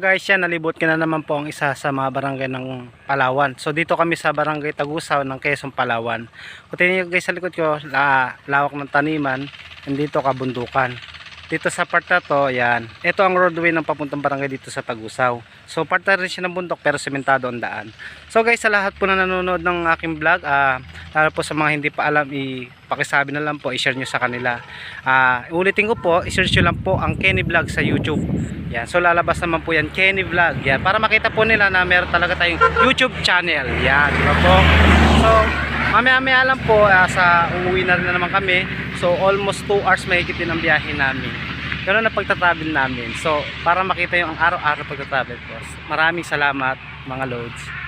guys, yan, nalibot ka na naman po ang isa sa mga barangay ng Palawan. So dito kami sa barangay Tagusaw ng Quezon, Palawan. Kung tingnan nyo guys sa likod ko, lawak ng taniman, dito kabundukan. Dito sa part na to, yan, ito ang roadway ng papuntang barangay dito sa Tagusaw. So part na rin siya ng bundok pero sementado ang daan. So guys, sa lahat po na nanonood ng aking vlog, lalo po sa mga hindi pa alam, pakisabi na lang po, i-share nyo sa kanila. Ulitin ko po, i-search nyo lang po ang Kenny Vlog sa YouTube. Yan, so lalabas naman po yan, Kenny Vlog. Yan, para makita po nila na meron talaga tayong YouTube channel. Yan, di ba po? So, mamaya-maya lang po, sa uuwi na rin na naman kami. So, almost 2 hours mahigit din ang biyahe namin. Ganoon na pagtatravel namin. So, para makita yung araw-araw pagtatravel ko. Maraming salamat mga loads.